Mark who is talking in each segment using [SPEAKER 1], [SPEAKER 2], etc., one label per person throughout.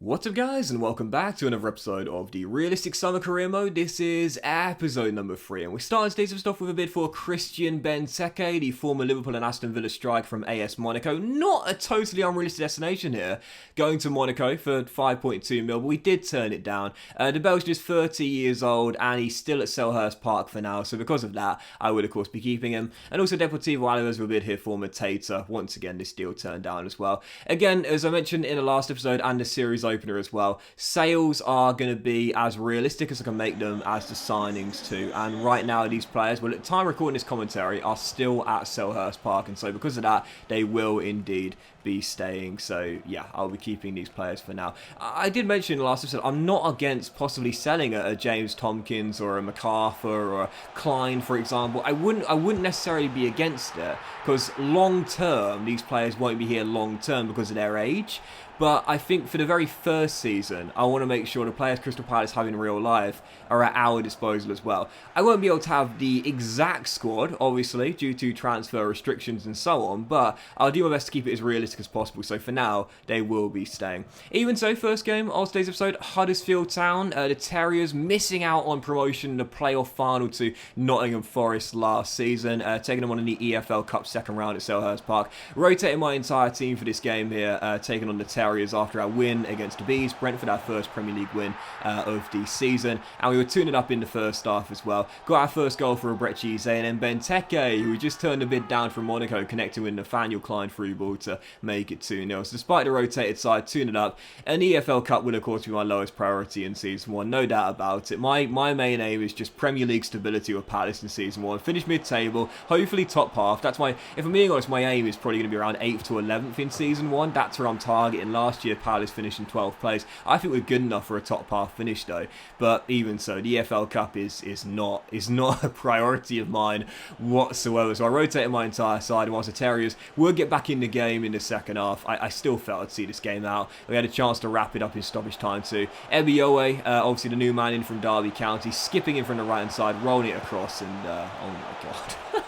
[SPEAKER 1] What's up guys, and welcome back to another episode of the Realistic Summer Career Mode. This is episode number 3, and we're starting today's stuff with a bid for Christian Benteke, the former Liverpool and Aston Villa striker from AS Monaco. Not a totally unrealistic destination here, going to Monaco for 5.2 mil, but we did turn it down. The Belgian is 30 years old, and he's still at Selhurst Park for now, so because of that, I would of course be keeping him. And also Deportivo Alaves will bid here for Mateta. Once again, this deal turned down as well. Again, as I mentioned in the last episode and the series opener as well, sales are going to be as realistic as I can make them as the signings too. And right now these players, well, at the time recording this commentary, are still at Selhurst Park, and so because of that they will indeed be staying. So yeah, I'll be keeping these players for now. I did mention in the last episode I'm not against possibly selling a James Tompkins or a MacArthur or a Klein, for example. I wouldn't necessarily be against it, because long term these players won't be here long term because of their age. But I think for the very first season, I want to make sure the players Crystal Palace have in real life are at our disposal as well. I won't be able to have the exact squad, obviously, due to transfer restrictions and so on, but I'll do my best to keep it as realistic as possible. So for now, they will be staying. Even so, first game of today's episode, Huddersfield Town. The Terriers missing out on promotion in the playoff final to Nottingham Forest last season, taking them on in the EFL Cup second round at Selhurst Park. Rotating my entire team for this game here, taking on the Terriers after our win against the Bees. Brentford, our first Premier League win of the season, and we were 2-0 up in the first half as well. Got our first goal for Abrechi Eze, and then Benteke, who just turned a bid down from Monaco, connecting with Nathaniel Klein through ball to make it 2-0. So despite the rotated side 2-0 up, an EFL Cup will of course be my lowest priority in Season 1, no doubt about it. My main aim is just Premier League stability with Palace in Season 1, finish mid-table, hopefully top half. That's my, if I'm being honest, my aim is probably going to be around 8th to 11th in Season 1. That's where I'm targeting. Last year Palace finished in 12th place. I think we're good enough for a top half finish though, but even so, the EFL Cup is not a priority of mine whatsoever. So I rotated my entire side, and whilst the Terriers will get back in the game in the second half, I still felt I'd see this game out. We had a chance to wrap it up in stoppage time too. Ebiowe, obviously the new man in from Derby County, skipping in from the right hand side, rolling it across, and oh my god.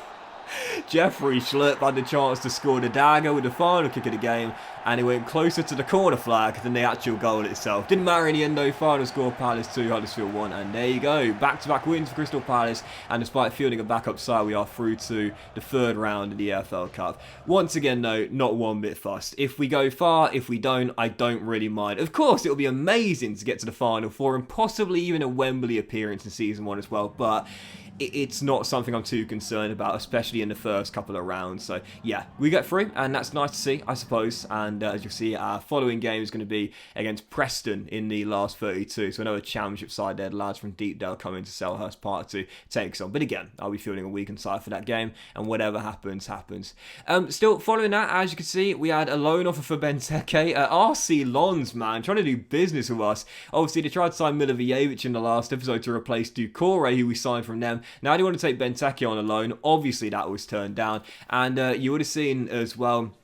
[SPEAKER 1] Jeffrey Schlupp had the chance to score the dagger with the final kick of the game, and he went closer to the corner flag than the actual goal itself. Didn't matter in the end though. Final score, Palace 2, Huddersfield 1, and there you go. Back-to-back wins for Crystal Palace, and despite fielding a backup side, we are through to the third round of the EFL Cup. Once again though, not one bit fussed. If we go far, if we don't, I don't really mind. Of course, it'll be amazing to get to the Final Four, and possibly even a Wembley appearance in Season 1 as well, but it's not something I'm too concerned about, especially in the first couple of rounds. So yeah, we get through, and that's nice to see, I suppose. And as you'll see, our following game is going to be against Preston in the last 32. So another championship side there, the lads from Deepdale coming to Selhurst Park to take us on. But again, I'll be fielding a weakened side for that game, and whatever happens, happens. Still following that, as you can see, we had a loan offer for Benteke. RC Lons, man, trying to do business with us. Obviously, they tried to sign Milivojevic in the last episode to replace Ducore, who we signed from them. Now they want to take Benteke on a loan. Obviously, that was turned down. And you would have seen as well,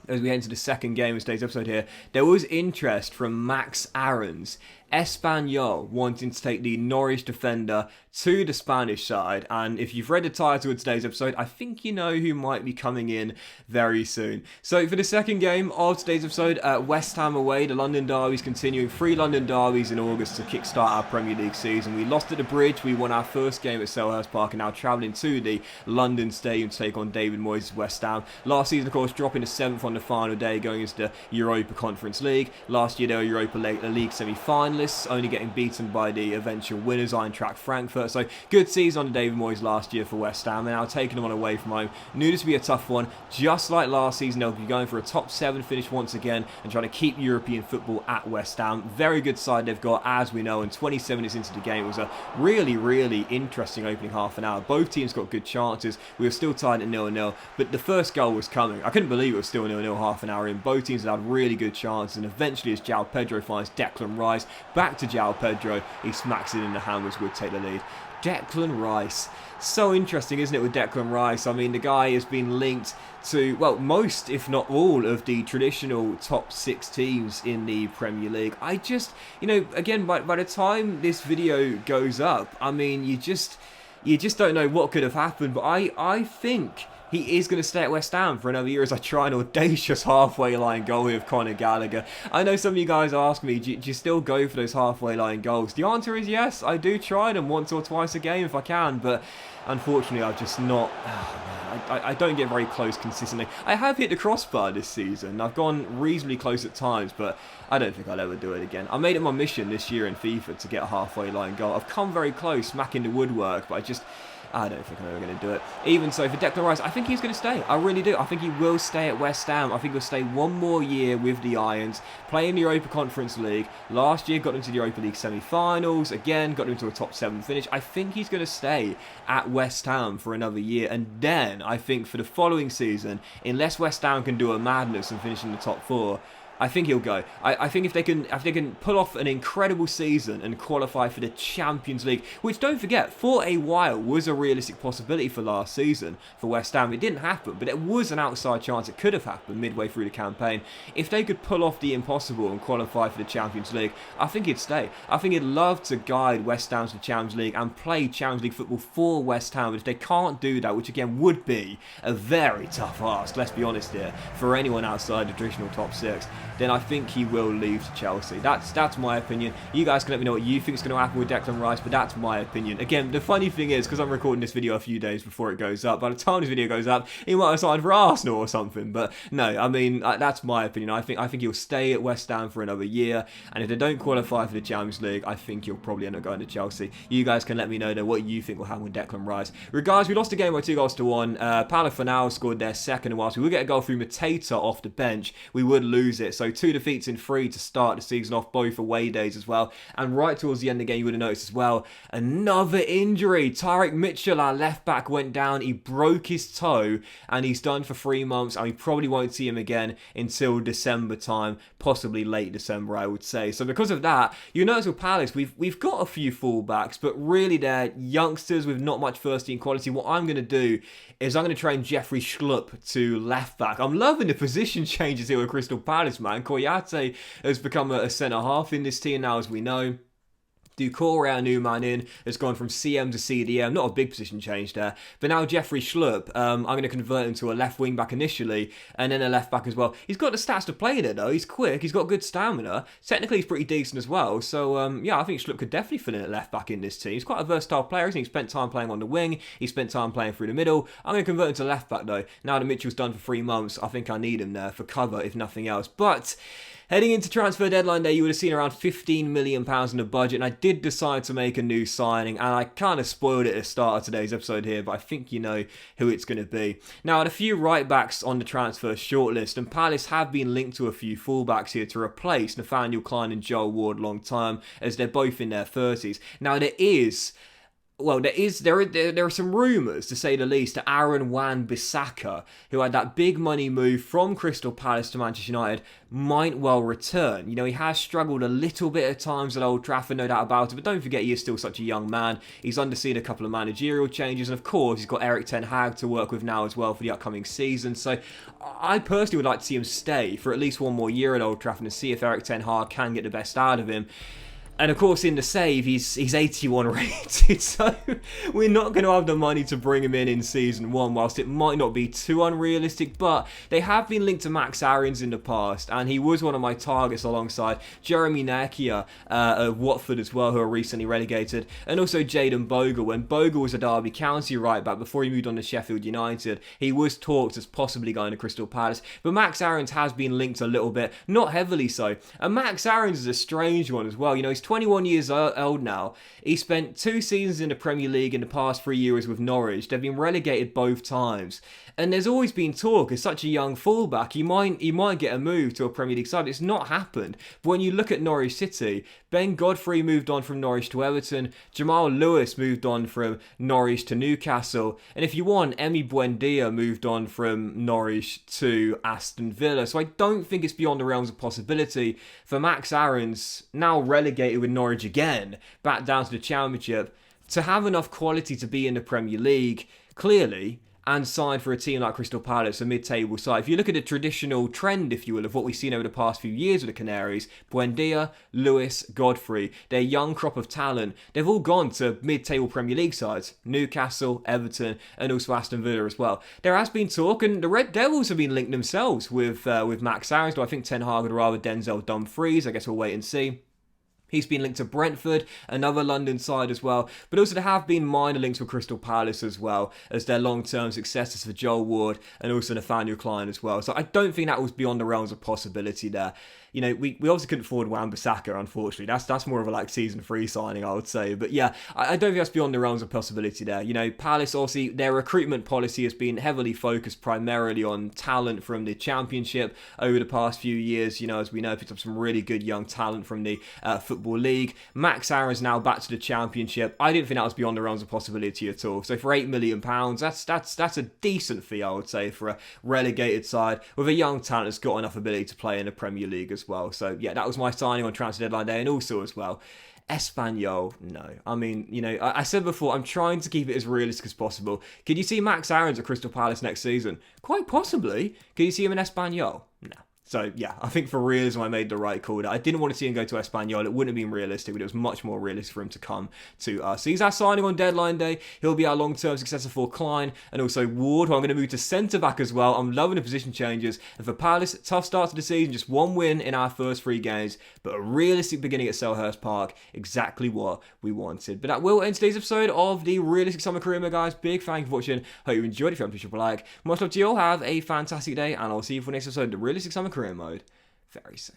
[SPEAKER 1] as we head into the second game of today's episode here, there was interest from Max Aarons, Espanyol, wanting to take the Norwich defender to the Spanish side. And if you've read the title of today's episode, I think you know who might be coming in very soon. So for the second game of today's episode, West Ham away, the London derbies continuing. 3 London derbies in August to kickstart our Premier League season. We lost at the Bridge, we won our first game at Selhurst Park, and now travelling to the London Stadium to take on David Moyes' West Ham. Last season, of course, dropping to 7th on the final day, going into the Europa Conference League. Last year, they were Europa League semi-finalists, only getting beaten by the eventual winners, Eintracht Frankfurt. So good season under David Moyes last year for West Ham, and now taking them on away from home. Knew this would be a tough one. Just like last season, they'll be going for a top 7 finish once again and trying to keep European football at West Ham. Very good side they've got, as we know, and 27 minutes into the game, it was a really interesting opening half an hour. Both teams got good chances. We were still tied at 0-0, but the first goal was coming. I couldn't believe it was still 0-0 half an hour in. Both teams had really good chances, and eventually as João Pedro finds Declan Rice, back to João Pedro, he smacks it in the hammers, would take the lead. Declan Rice. So interesting, isn't it, with Declan Rice? I mean, the guy has been linked to, well, most, if not all, of the traditional top 6 teams in the Premier League. I just, you know, again, by the time this video goes up, I mean, you just don't know what could have happened. But I think he is going to stay at West Ham for another year as I try an audacious halfway line goal with Conor Gallagher. I know some of you guys ask me, do you still go for those halfway line goals? The answer is yes, I do try them once or twice a game if I can, but unfortunately I've just not... I don't get very close consistently. I have hit the crossbar this season. I've gone reasonably close at times, but I don't think I'll ever do it again. I made it my mission this year in FIFA to get a halfway line goal. I've come very close, smacking the woodwork, but I don't think I'm ever going to do it. Even so, for Declan Rice, I think he's going to stay. I really do. I think he will stay at West Ham. I think he'll stay one more year with the Irons, play in the Europa Conference League. Last year, got into the Europa League semi-finals. Again, got into a top 7 finish. I think he's going to stay at West Ham for another year. And then, I think for the following season, unless West Ham can do a madness and finish in the top 4, I think he'll go. I think if they can pull off an incredible season and qualify for the Champions League, which, don't forget, for a while was a realistic possibility for last season for West Ham. It didn't happen, but it was an outside chance it could have happened midway through the campaign. If they could pull off the impossible and qualify for the Champions League, I think he'd stay. I think he'd love to guide West Ham to the Champions League and play Champions League football for West Ham. But if they can't do that, which again would be a very tough ask, let's be honest here, for anyone outside the traditional top 6, then I think he will leave to Chelsea. That's my opinion. You guys can let me know what you think is going to happen with Declan Rice, but that's my opinion. Again, the funny thing is, because I'm recording this video a few days before it goes up, by the time this video goes up, he might have signed for Arsenal or something. But no, I mean, that's my opinion. I think he'll stay at West Ham for another year, and if they don't qualify for the Champions League, I think he'll probably end up going to Chelsea. You guys can let me know, though, what you think will happen with Declan Rice. Regardless, we lost the game by 2-1. Palafinal scored their second, and whilst we would get a goal through Mateta off the bench, we would lose it. So 2 defeats in 3 to start the season off, both away days as well. And right towards the end of the game, you would have noticed as well, another injury. Tyrick Mitchell, our left back, went down. He broke his toe, and he's done for 3 months, and we probably won't see him again until December time, possibly late December, I would say. So because of that, you notice with Palace, we've got a few fullbacks, but really they're youngsters with not much first team quality. What I'm going to do is I'm going to train Jeffrey Schlupp to left back. I'm loving the position changes here with Crystal Palace, man. Koyate has become a centre-half in this team now, as we know. Doucouré, our new man in, has gone from CM to CDM. Not a big position change there. But now Jeffrey Schlupp, I'm going to convert him to a left wing back initially, and then a left back as well. He's got the stats to play there, though. He's quick. He's got good stamina. Technically, he's pretty decent as well. So, yeah, I think Schlupp could definitely fill in at left back in this team. He's quite a versatile player, isn't he? He spent time playing on the wing. He spent time playing through the middle. I'm going to convert him to left back, though. Now that Mitchell's done for 3 months, I think I need him there for cover, if nothing else. But heading into transfer deadline day, you would have seen around £15 million in the budget, and I did decide to make a new signing, and I kind of spoiled it at the start of today's episode here, but I think you know who it's going to be. Now, I had a few right-backs on the transfer shortlist, and Palace have been linked to a few full-backs here to replace Nathaniel Klein and Joel Ward long term, as they're both in their 30s. Now, there are some rumours, to say the least, that Aaron Wan-Bissaka, who had that big money move from Crystal Palace to Manchester United, might well return. You know, he has struggled a little bit at times at Old Trafford, no doubt about it, but don't forget he is still such a young man. He's underseen a couple of managerial changes, and of course he's got Erik ten Hag to work with now as well for the upcoming season. So I personally would like to see him stay for at least one more year at Old Trafford and see if Erik ten Hag can get the best out of him. And of course, in the save, he's 81 rated, so we're not going to have the money to bring him in Season 1, whilst it might not be too unrealistic. But they have been linked to Max Aarons in the past, and he was one of my targets alongside Jeremy Nakia of Watford as well, who are recently relegated, and also Jayden Bogle. When Bogle was a Derby County right-back before he moved on to Sheffield United, he was talked as possibly going to Crystal Palace. But Max Aarons has been linked a little bit, not heavily so. And Max Aarons is a strange one as well. You know, he's 21 years old now. He spent 2 seasons in the Premier League in the past 3 years with Norwich. They've been relegated both times. And there's always been talk, as such a young fullback, he might get a move to a Premier League side. It's not happened. But when you look at Norwich City, Ben Godfrey moved on from Norwich to Everton. Jamal Lewis moved on from Norwich to Newcastle. And if you want, Emi Buendia moved on from Norwich to Aston Villa. So I don't think it's beyond the realms of possibility for Max Aarons, now relegated with Norwich again, back down to the Championship, to have enough quality to be in the Premier League. Clearly, and signed for a team like Crystal Palace, a mid-table side. If you look at the traditional trend, if you will, of what we've seen over the past few years with the Canaries, Buendia, Lewis, Godfrey, their young crop of talent, they've all gone to mid-table Premier League sides. Newcastle, Everton, and also Aston Villa as well. There has been talk, and the Red Devils have been linked themselves with Max Aarons. Do I think Ten Hag would rather Denzel Dumfries? I guess we'll wait and see. He's been linked to Brentford, another London side as well. But also there have been minor links with Crystal Palace as well as their long-term successors for Joel Ward and also Nathaniel Klein as well. So I don't think that was beyond the realms of possibility there. You know, we obviously couldn't afford Wan-Bissaka, unfortunately. That's more of a like season 3 signing, I would say. But yeah, I don't think that's beyond the realms of possibility there. You know, Palace, obviously, their recruitment policy has been heavily focused primarily on talent from the Championship over the past few years. You know, as we know, picked up some really good young talent from the Football League. Max Aarons now back to the Championship. I didn't think that was beyond the realms of possibility at all. So for £8 million, that's a decent fee, I would say, for a relegated side with a young talent that's got enough ability to play in the Premier League as well. So yeah, that was my signing on transfer deadline day, and also as well, Espanyol, no. I mean, you know, I said before, I'm trying to keep it as realistic as possible. Could you see Max Aarons at Crystal Palace next season? Quite possibly. Could you see him in Espanyol? No. So, yeah, I think for realism, I made the right call. I didn't want to see him go to Espanyol. It wouldn't have been realistic, but it was much more realistic for him to come to us. So he's our signing on deadline day. He'll be our long-term successor for Klein and also Ward, who I'm going to move to centre-back as well. I'm loving the position changes. And for Palace, tough start to the season, just one win in our first 3 games, but a realistic beginning at Selhurst Park, exactly what we wanted. But that will end today's episode of the Realistic Summer Career Mode, guys. Big thank you for watching. Hope you enjoyed. If you haven't, please like. Much love to you all. Have a fantastic day, and I'll see you for the next episode of the Realistic Summer Career Mode very soon.